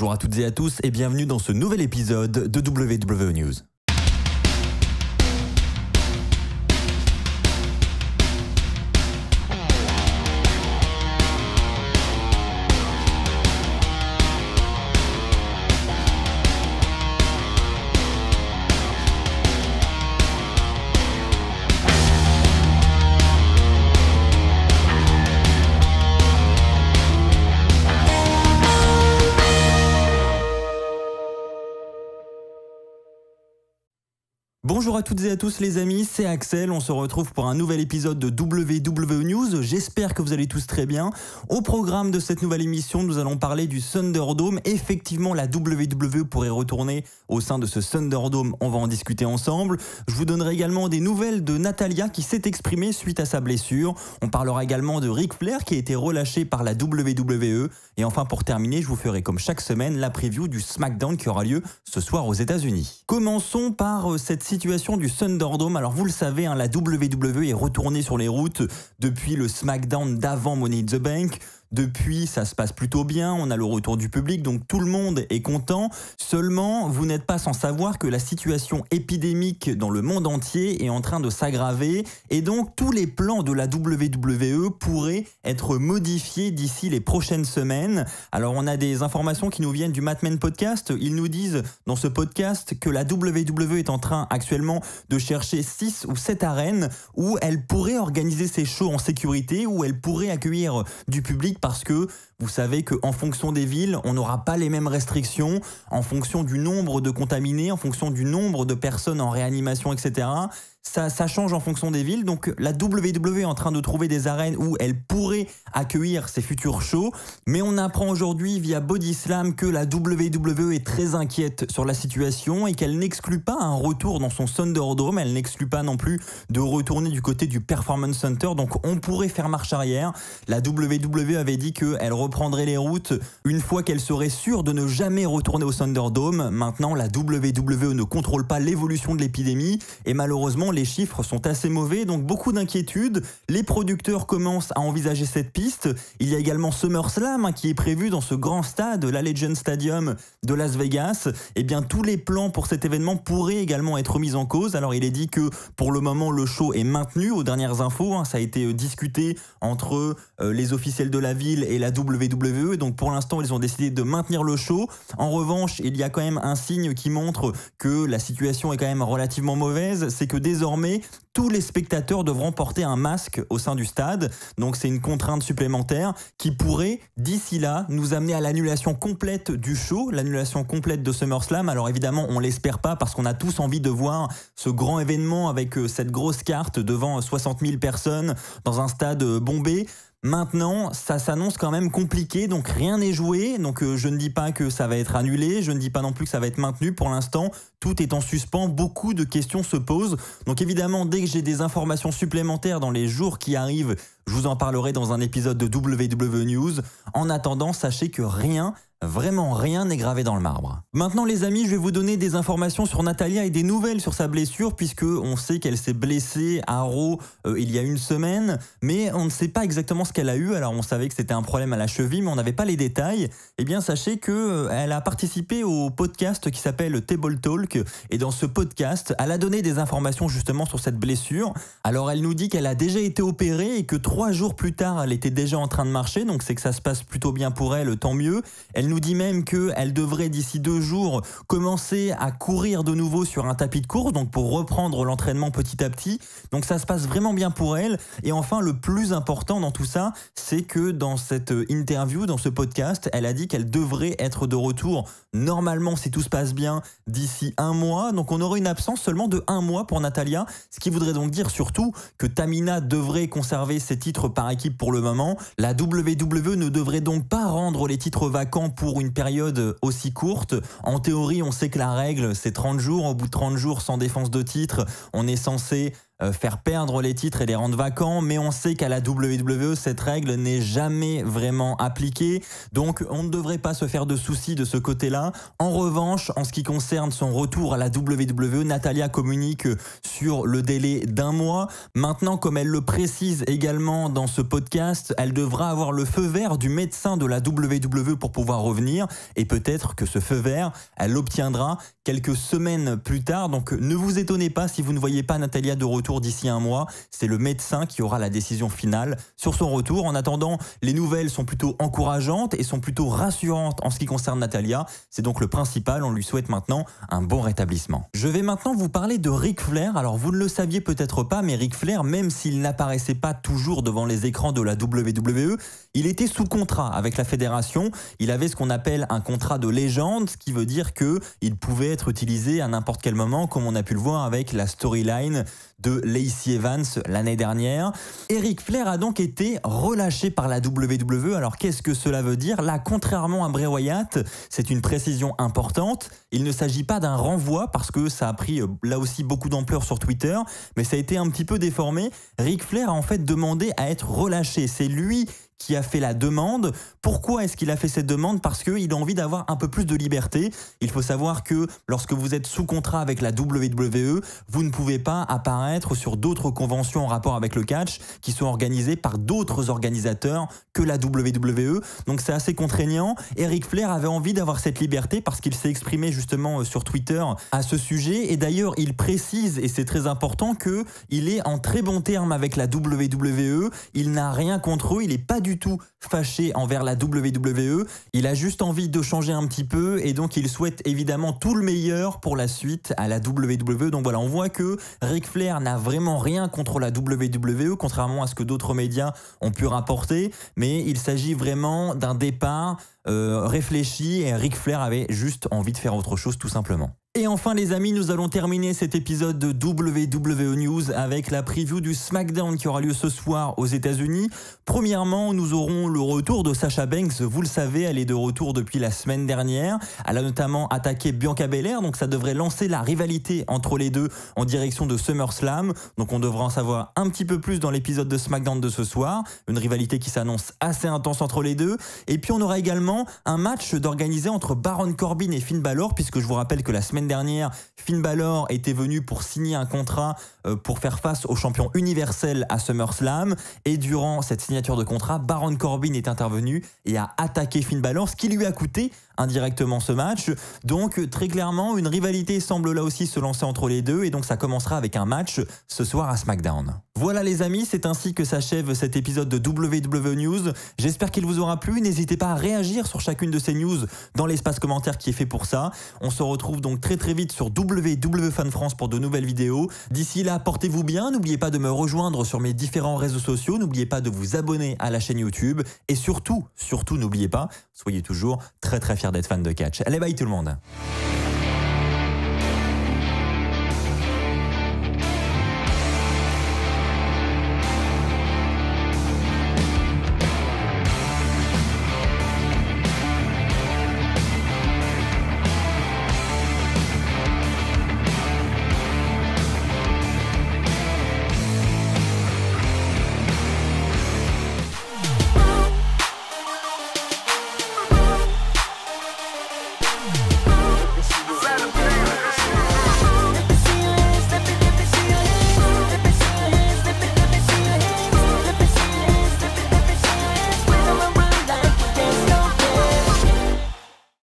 Bonjour à toutes et à tous et bienvenue dans ce nouvel épisode de WWE News. Bonjour à toutes et à tous les amis, c'est Axel, on se retrouve pour un nouvel épisode de WWE News, j'espère que vous allez tous très bien. Au programme de cette nouvelle émission, nous allons parler du Thunderdome. Effectivement, la WWE pourrait retourner au sein de ce Thunderdome, on va en discuter ensemble. Je vous donnerai également des nouvelles de Natalya qui s'est exprimée suite à sa blessure. On parlera également de Ric Flair qui a été relâché par la WWE. Et enfin, pour terminer, je vous ferai comme chaque semaine la preview du SmackDown qui aura lieu ce soir aux États-Unis. Commençons par cette situation du Thunderdome. Alors vous le savez, la WWE est retournée sur les routes depuis le SmackDown d'avant Money in the Bank. Depuis, ça se passe plutôt bien, on a le retour du public, donc tout le monde est content. Seulement, vous n'êtes pas sans savoir que la situation épidémique dans le monde entier est en train de s'aggraver et donc tous les plans de la WWE pourraient être modifiés d'ici les prochaines semaines. Alors on a des informations qui nous viennent du Matman Podcast. Ils nous disent dans ce podcast que la WWE est en train actuellement de chercher 6 ou 7 arènes où elle pourrait organiser ses shows en sécurité, où elle pourrait accueillir du public. Parce que vous savez qu'en fonction des villes, on n'aura pas les mêmes restrictions, en fonction du nombre de contaminés, en fonction du nombre de personnes en réanimation, etc. Ça change en fonction des villes, donc la WWE est en train de trouver des arènes où elle pourrait accueillir ses futurs shows, mais on apprend aujourd'hui via Bodyslam que la WWE est très inquiète sur la situation et qu'elle n'exclut pas un retour dans son Thunderdome, elle n'exclut pas non plus de retourner du côté du Performance Center, donc on pourrait faire marche arrière. La WWE avait dit qu'elle reprendrait les routes une fois qu'elle serait sûre de ne jamais retourner au Thunderdome. Maintenant, la WWE ne contrôle pas l'évolution de l'épidémie et malheureusement, les chiffres sont assez mauvais, donc beaucoup d'inquiétudes. Les producteurs commencent à envisager cette piste. Il y a également SummerSlam qui est prévu dans ce grand stade, l'Allegiant Stadium de Las Vegas. Eh bien, tous les plans pour cet événement pourraient également être mis en cause. Alors, il est dit que pour le moment, le show est maintenu. Aux dernières infos, ça a été discuté entre les officiels de la ville et la WWE. Donc, pour l'instant, ils ont décidé de maintenir le show. En revanche, il y a quand même un signe qui montre que la situation est quand même relativement mauvaise. C'est que désormais, tous les spectateurs devront porter un masque au sein du stade. Donc c'est une contrainte supplémentaire qui pourrait, d'ici là, nous amener à l'annulation complète du show, l'annulation complète de SummerSlam. Alors évidemment, on l'espère pas parce qu'on a tous envie de voir ce grand événement avec cette grosse carte devant 60 000 personnes dans un stade bombé. Maintenant, ça s'annonce quand même compliqué, donc rien n'est joué. Donc je ne dis pas que ça va être annulé, je ne dis pas non plus que ça va être maintenu. Pour l'instant, tout est en suspens, beaucoup de questions se posent. Donc évidemment, dès que j'ai des informations supplémentaires dans les jours qui arrivent, je vous en parlerai dans un épisode de WWE News. En attendant, sachez que vraiment rien n'est gravé dans le marbre. Maintenant les amis, je vais vous donner des informations sur Natalya et des nouvelles sur sa blessure puisque on sait qu'elle s'est blessée à Raw il y a une semaine, mais on ne sait pas exactement ce qu'elle a eu. Alors on savait que c'était un problème à la cheville, mais on n'avait pas les détails. Eh bien sachez que elle a participé au podcast qui s'appelle Table Talk et dans ce podcast, elle a donné des informations justement sur cette blessure. Alors elle nous dit qu'elle a déjà été opérée et que 3 jours plus tard, elle était déjà en train de marcher, donc c'est que ça se passe plutôt bien pour elle, tant mieux. Elle nous dit même qu'elle devrait d'ici 2 jours commencer à courir de nouveau sur un tapis de course, donc pour reprendre l'entraînement petit à petit. Donc ça se passe vraiment bien pour elle. Et enfin, le plus important dans tout ça, c'est que dans cette interview, dans ce podcast, elle a dit qu'elle devrait être de retour normalement, si tout se passe bien, d'ici 1 mois. Donc on aurait une absence seulement de 1 mois pour Natalya, ce qui voudrait donc dire surtout que Tamina devrait conserver ses titres par équipe pour le moment. La WWE ne devrait donc pas rendre les titres vacants pour une période aussi courte. En théorie, on sait que la règle, c'est 30 jours. Au bout de 30 jours, sans défense de titre, on est censé faire perdre les titres et les rendre vacants, mais on sait qu'à la WWE, cette règle n'est jamais vraiment appliquée, donc on ne devrait pas se faire de soucis de ce côté-là. En revanche, en ce qui concerne son retour à la WWE, Natalya communique sur le délai d'1 mois. Maintenant, comme elle le précise également dans ce podcast, elle devra avoir le feu vert du médecin de la WWE pour pouvoir revenir, et peut-être que ce feu vert, elle l'obtiendra quelques semaines plus tard. Donc ne vous étonnez pas si vous ne voyez pas Natalya de retour d'ici 1 mois. C'est le médecin qui aura la décision finale sur son retour. En attendant, les nouvelles sont plutôt encourageantes et sont plutôt rassurantes en ce qui concerne Natalya. C'est donc le principal. On lui souhaite maintenant un bon rétablissement. Je vais maintenant vous parler de Ric Flair. Alors vous ne le saviez peut-être pas, mais Ric Flair, même s'il n'apparaissait pas toujours devant les écrans de la WWE, il était sous contrat avec la fédération. Il avait ce qu'on appelle un contrat de légende, ce qui veut dire qu'il pouvait être utilisé à n'importe quel moment, comme on a pu le voir avec la storyline de Lacey Evans l'année dernière. Ric Flair a donc été relâché par la WWE. Alors qu'est-ce que cela veut dire? Là, contrairement à Bray Wyatt, c'est une précision importante. Il ne s'agit pas d'un renvoi, parce que ça a pris là aussi beaucoup d'ampleur sur Twitter, mais ça a été un petit peu déformé. Ric Flair a en fait demandé à être relâché. C'est lui qui a fait la demande. Pourquoi est-ce qu'il a fait cette demande? Parce qu'il a envie d'avoir un peu plus de liberté. Il faut savoir que lorsque vous êtes sous contrat avec la WWE, vous ne pouvez pas apparaître sur d'autres conventions en rapport avec le catch qui sont organisées par d'autres organisateurs que la WWE. Donc c'est assez contraignant. Ric Flair avait envie d'avoir cette liberté parce qu'il s'est exprimé justement sur Twitter à ce sujet. Et d'ailleurs, il précise, et c'est très important, qu'il est en très bon terme avec la WWE. Il n'a rien contre eux. Il n'est pas du tout fâché envers la WWE. Il a juste envie de changer un petit peu, et donc il souhaite évidemment tout le meilleur pour la suite à la WWE. Donc voilà, on voit que Ric Flair n'a vraiment rien contre la WWE, contrairement à ce que d'autres médias ont pu rapporter, mais il s'agit vraiment d'un départ réfléchi, et Ric Flair avait juste envie de faire autre chose tout simplement. Et enfin les amis, nous allons terminer cet épisode de WWE News avec la preview du SmackDown qui aura lieu ce soir aux États-Unis. Premièrement, nous aurons le retour de Sasha Banks. Vous le savez, elle est de retour depuis la semaine dernière. Elle a notamment attaqué Bianca Belair, donc ça devrait lancer la rivalité entre les deux en direction de SummerSlam. Donc on devra en savoir un petit peu plus dans l'épisode de SmackDown de ce soir. Une rivalité qui s'annonce assez intense entre les deux. Et puis on aura également un match d'organiser entre Baron Corbin et Finn Balor, puisque je vous rappelle que la semaine dernière, Finn Balor était venu pour signer un contrat pour faire face au champion universel à SummerSlam, et durant cette signature de contrat, Baron Corbin est intervenu et a attaqué Finn Balor, ce qui lui a coûté indirectement ce match. Donc très clairement, une rivalité semble là aussi se lancer entre les deux, et donc ça commencera avec un match ce soir à SmackDown. Voilà les amis, c'est ainsi que s'achève cet épisode de WWE News. J'espère qu'il vous aura plu. N'hésitez pas à réagir sur chacune de ces news dans l'espace commentaire qui est fait pour ça. On se retrouve donc très vite sur Fan France pour de nouvelles vidéos. D'ici là, portez-vous bien. N'oubliez pas de me rejoindre sur mes différents réseaux sociaux. N'oubliez pas de vous abonner à la chaîne YouTube. Et surtout, n'oubliez pas, soyez toujours très fiers d'être fan de catch. Allez, bye tout le monde.